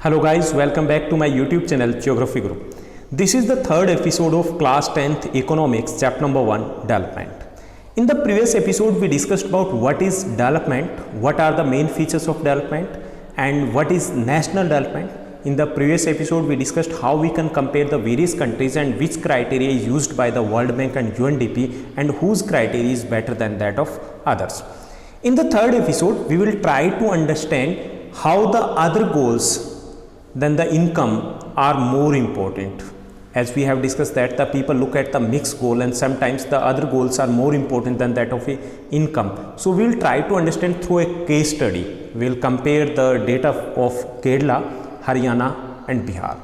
Hello guys, welcome back to my YouTube channel Geography Guru. This is the third episode of class 10th economics chapter number 1 development. In the previous episode we discussed about what is development, what are the main features of development and what is national development. In the previous episode we discussed how we can compare the various countries and which criteria is used by the World Bank and UNDP and whose criteria is better than that of others. In the third episode we will try to understand how the other goals than the income are more important. As we have discussed that the people look at the mixed goal and sometimes the other goals are more important than that of a income. So we will try to understand through a case study. We will compare the data of Kerala, Haryana and Bihar.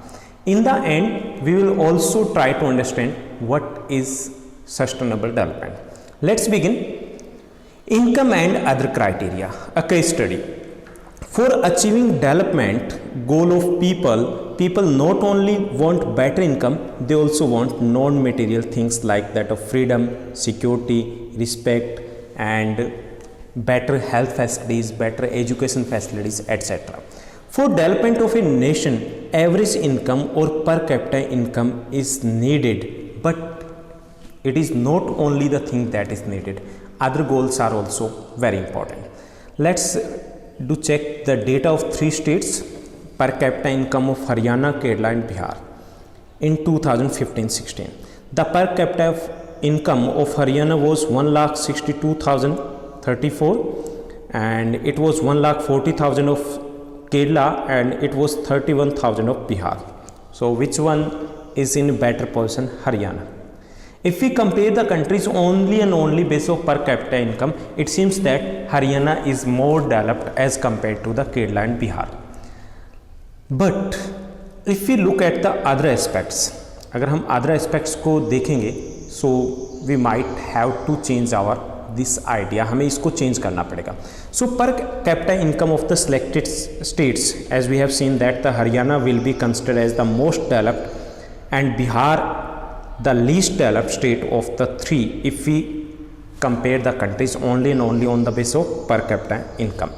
In the end we will also try to understand what is sustainable development. Let's begin. Income and other criteria, a case study. For achieving development goal of people not only want better income, they also want non-material things like that of freedom, security, respect and better health facilities, better education facilities, etc. For development of a nation, average income or per capita income is needed, but it is not only the thing that is needed. Other goals are also very important. Let's do check the data of three states per capita income of Haryana, Kerala and Bihar in 2015-16. The per capita of income of Haryana was 1,62,034 and it was 1,40,000 of Kerala and it was 31,000 of Bihar. So which one is in better position? Haryana. If we compare the countries only and only based of per capita income, it seems that Haryana is more developed as compared to the Kerala and Bihar. But if we look at the other aspects, अगर हम other aspects को देखेंगे, so we might have to change our this idea. हमें इसको change करना पड़ेगा. So per capita income of the selected states, as we have seen that the Haryana will be considered as the most developed and Bihar the least developed state of the three if we compare the countries only and only on the basis of per capita income.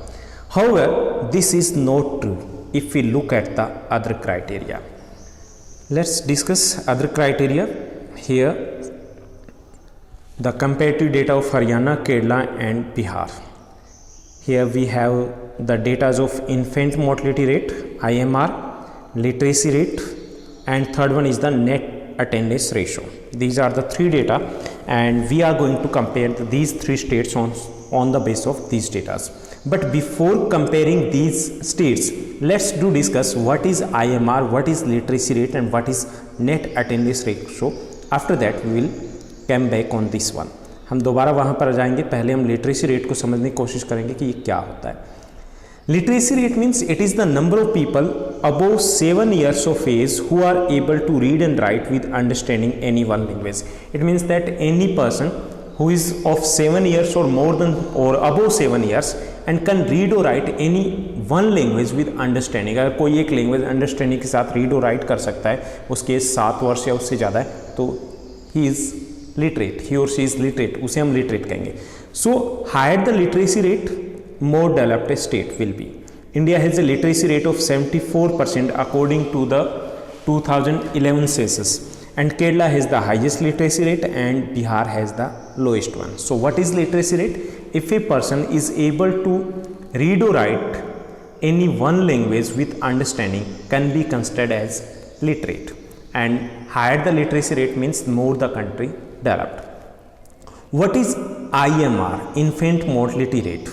However, this is not true if we look at the other criteria. Let's discuss other criteria. Here the comparative data of Haryana, Kerala and Bihar. Here we have the data of infant mortality rate, IMR, literacy rate and third one is the net attendance ratio. These are the three data and we are going to compare these three states on the basis of these data. But before comparing these states, let's discuss what is IMR, what is literacy rate and what is net attendance ratio. After that we will come back on this one. हम दोबारा वहाँ पर जाएंगे, पहले हम literacy rate को समझने की कोशिश करेंगे कि ये क्या होता है. Literacy rate means it is the number of people above 7 years of age who are able to read and write with understanding any one language. It means that any person who is of 7 years or more than or above 7 years and can read or write any one language with understanding. अगर कोई एक language understanding के साथ read or write कर सकता है, उसके 7 वर्ष या उससे ज़्यादा है, तो he is literate, he or she is literate, उसे हम literate कहेंगे. So higher the literacy rate, more developed a state will be. India has a literacy rate of 74% according to the 2011 census and Kerala has the highest literacy rate and Bihar has the lowest one. So what is literacy rate? If a person is able to read or write any one language with understanding can be considered as literate, and higher the literacy rate means more the country developed. What is IMR, infant mortality rate?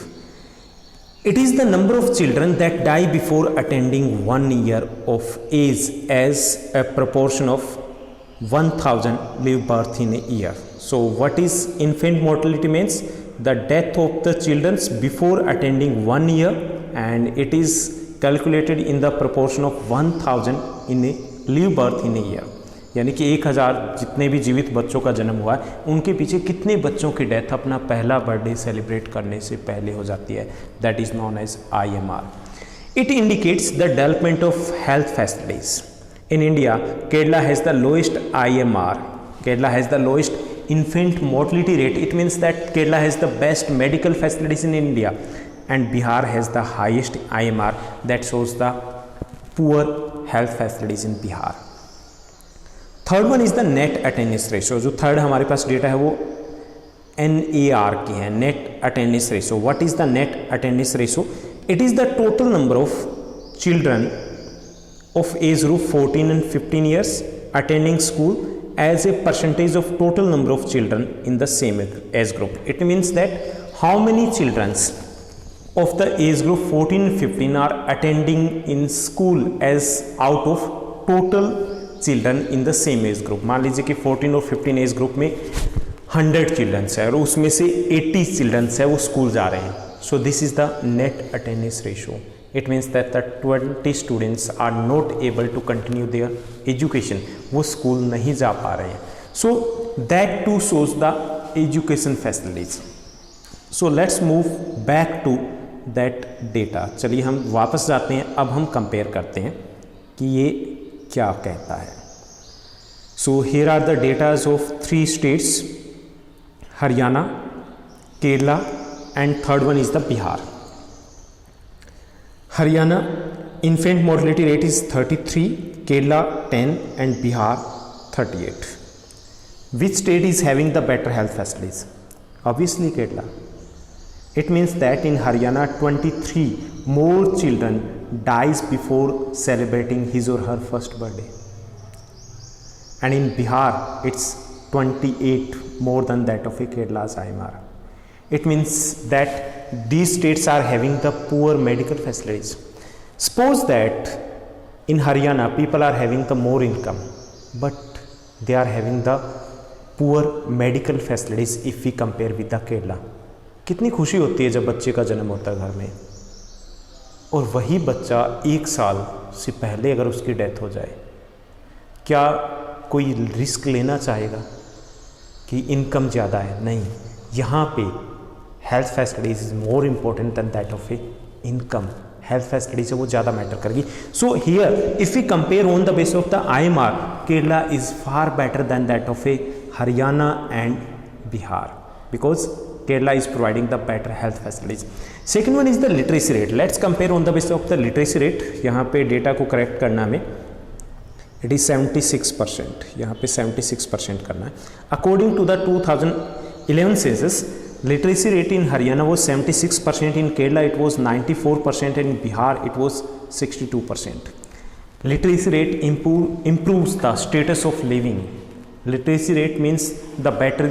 It is the number of children that die before attaining 1 year of age as a proportion of 1000 live birth in a year. So what is infant mortality means? The death of the children before attaining 1 year and it is calculated in the proportion of 1000 in a live birth in a year. यानी कि 1000 जितने भी जीवित बच्चों का जन्म हुआ है उनके पीछे कितने बच्चों की डेथ अपना पहला बर्थडे सेलिब्रेट करने से पहले हो जाती है. That is known as IMR. It indicates the development of health facilities. In India Kerala has the lowest IMR. Kerala has the lowest infant mortality rate. It means that Kerala has the best medical facilities in India and Bihar has the highest IMR. That shows the poor health facilities in Bihar. Third one is the net attendance ratio. जो third हमारे पास data है वो NAR की है, net attendance ratio. What is the net attendance ratio? It is the total number of children of age group 14 and 15 years attending school as a percentage of total number of children in the same age group. It means that how many children of the age group 14 and 15 are attending in school as out of total children in the same age group. मान लीजिए कि 14 और 15 age group में 100 children's है और उसमें से 80 children's है वो स्कूल जा रहे हैं. So this is the net attendance ratio. It means that the 20 students are not able to continue their education. वो स्कूल नहीं जा पा रहे हैं. So that too shows the education facilities. So let's move back to that data. चलिए हम वापस जाते हैं. अब हम कंपेयर करते हैं कि ये क्या कहता है. So here are the datas of 3 states, Haryana, Kerala and third one is the Bihar. Haryana infant mortality rate is 33, Kerala 10 and Bihar 38. Which state is having the better health facilities? Obviously Kerala. It means that in Haryana 23 more children dies before celebrating his or her first birthday. And in Bihar it's 28 more than that of a Kerala's IMR. It means that these states are having the poor medical facilities. Suppose that in Haryana people are having the more income, but they are having the poor medical facilities if we compare with the Kerala. कितनी खुशी होती है जब बच्चे का जन्म होता है घर में और वही बच्चा 1 साल से पहले अगर उसकी डेथ हो जाए, क्या कोई रिस्क लेना चाहेगा कि इनकम ज़्यादा है? नहीं. यहाँ पे health facilities is more important than that of A income. Health facilities है वो ज़्यादा मैटर करेगी. So here if you compare on the base of the IMR, Kerala is far better than that of A Haryana and Bihar because Kerala is providing the better health facilities. Second one is the literacy rate. Let's compare on the base of the literacy rate. यहाँ पे data को correct करना में it is 76%. यहाँ पे 76% करना है. According to the 2011 census, literacy rate in Haryana was 76%, in Kerala it was 94% and in Bihar it was 62%. Literacy rate improves the status of living. Literacy rate means the better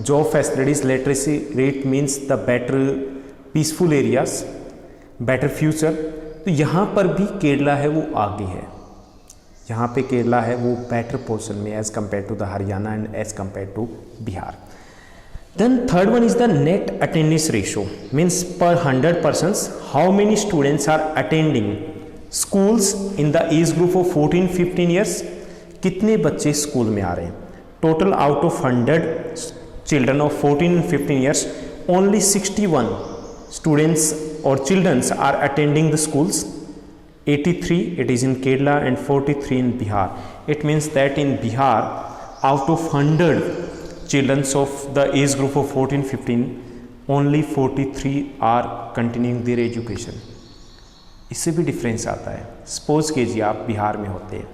job facilities. Literacy rate means the better peaceful areas, better future. तो यहाँ पर भी केरला है वो आगे है. यहाँ पे केरला है वो better portion में as compared to the Haryana and as compared to Bihar. Then third one is the net attendance ratio, means per 100 persons how many students are attending schools in the age group of 14-15 years. कितने बच्चे school में आ रहे हैं? Total out of 100 children of 14 and 15 years, only 61 students or children are attending the schools. 83 it is in Kerala and 43 in Bihar. It means that in Bihar out of 100 children of the age group of 14-15 only 43 are continuing their education. इससे भी difference आता है. Suppose कीजिए आप बिहार में होते हैं,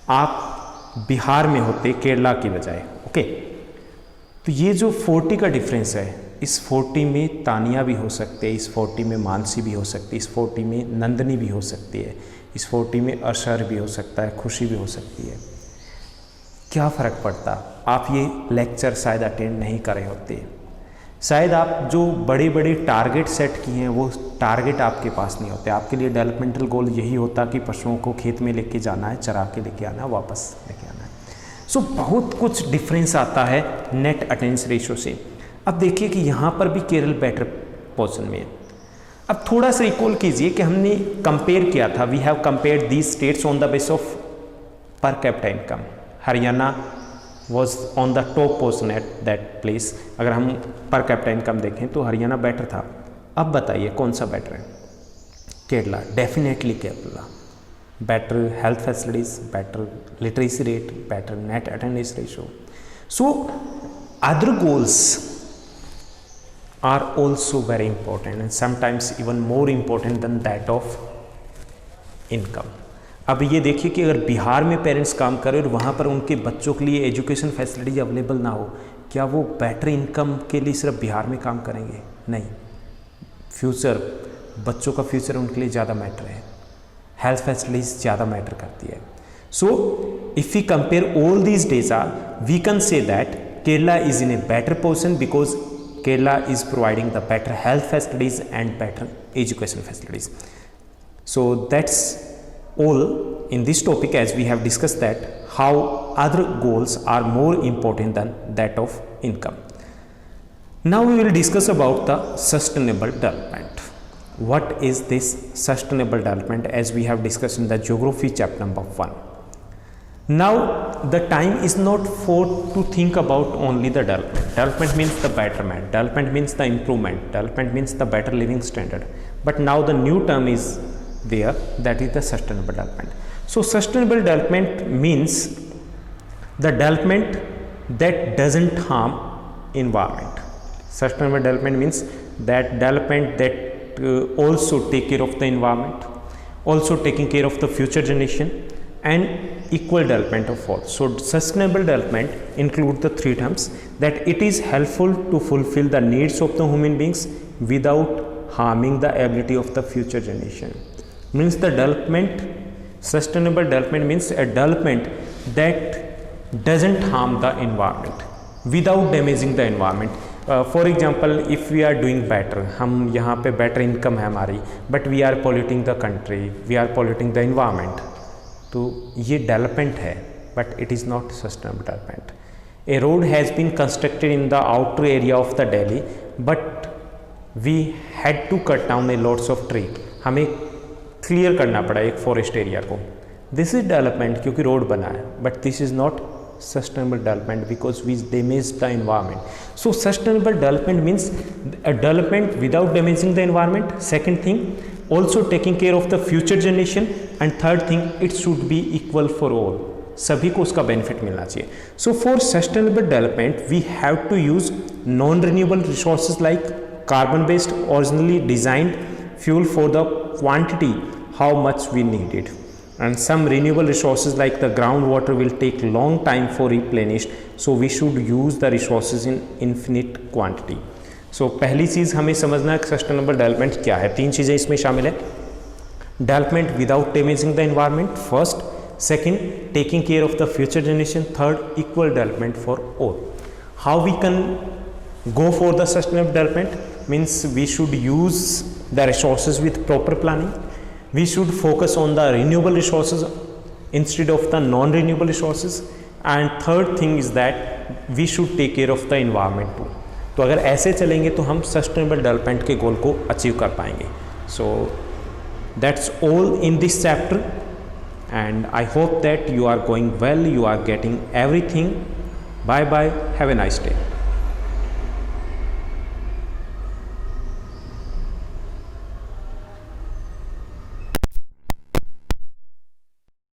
आप बिहार में होते केरला की बजाय, ओके. तो ये जो 40 का डिफरेंस है, इस 40 में तानिया भी हो सकते हैं, इस 40 में मानसी भी हो सकती है, इस 40 में नंदनी भी हो सकती है, इस 40 में अशर भी हो सकता है, खुशी भी हो सकती है. क्या फ़र्क पड़ता? आप ये लेक्चर शायद अटेंड नहीं कर रहे होते, शायद आप जो बड़े बड़े टारगेट सेट किए हैं वो टारगेट आपके पास नहीं होते. आपके लिए डेवलपमेंटल गोल यही होता कि पशुओं को खेत में लेके जाना है, चरा के लेके आना है, वापस लेके आना है. सो बहुत कुछ डिफरेंस आता है नेट अटेंडेंस रेशो से. अब देखिए कि यहाँ पर भी केरल बेटर पोजीशन में है. अब थोड़ा सा रिकॉल कीजिए कि हमने कंपेयर किया था. We have compared these states on the base of per capita income. Haryana was on the top position at that place. अगर हम पर कैपिटा इनकम देखें तो हरियाणा बेटर था. अब बताइए कौन सा बेटर है? Kerala. Definitely Kerala. Better health facilities, better literacy rate, better net attendance ratio. So other goals are also very important and sometimes even more important than that of income. अब ये देखिए कि अगर बिहार में पेरेंट्स काम करें और वहाँ पर उनके बच्चों के लिए एजुकेशन फैसिलिटीज अवेलेबल ना हो, क्या वो बेटर इनकम के लिए सिर्फ बिहार में काम करेंगे? नहीं, फ्यूचर, बच्चों का फ्यूचर उनके लिए ज़्यादा मैटर है, हेल्थ फैसिलिटीज ज़्यादा मैटर करती है। So if we compare all these data we can say that Kerala is in a better position because Kerala is providing the better health facilities and better education facilities. So that's all in this topic, as we have discussed that how other goals are more important than that of income. Now we will discuss about the sustainable development. What is this sustainable development, as we have discussed in the geography chapter number 1. Now the time is not for to think about only the development. Development means the betterment, development means the improvement, development means the better living standard. But now the new term is there, that is the sustainable development. So sustainable development means the development that doesn't harm environment. Sustainable development means that development that also take care of the environment, also taking care of the future generation, and equal development of all. So sustainable development include the three terms, that it is helpful to fulfill the needs of the human beings without harming the ability of the future generation. Means the development, sustainable development means a development that doesn't harm the environment without damaging the environment. For example, if we are doing better, हम यहाँ पे better income है हमारी, but we are polluting the country, we are polluting the environment, तो ये development है, but it is not sustainable development. A road has been constructed in the outer area of the Delhi, but we had to cut down a lots of tree. हमें clear करना पड़ा एक forest area को. This is development क्योंकि road बना है, but this is not sustainable development because we damage the environment. So sustainable development means a development without damaging the environment. Second thing, also taking care of the future generation, and third thing, it should be equal for all. सभी को उसका benefit मिलना चाहिए. So for sustainable development we have to use non-renewable resources like carbon-based, originally designed fuel for the quantity how much we need it. And some renewable resources like the groundwater will take long time for replenished, so we should use the resources in infinite quantity. So पहली चीज़ हमें समझना है sustainable development क्या है. तीन चीज़ें इसमें शामिल है. Development without damaging the environment first, second taking care of the future generation, third equal development for all. How we can go for the sustainable development means we should use the resources with proper planning. We should focus on the renewable resources instead of the non-renewable resources, and third thing is that we should take care of the environment too. तो अगर ऐसे चलेंगे तो हम sustainable development के गोल को achieve कर पाएंगे. So that's all in this chapter, and I hope that you are going well, you are getting everything. Bye bye, have a nice day.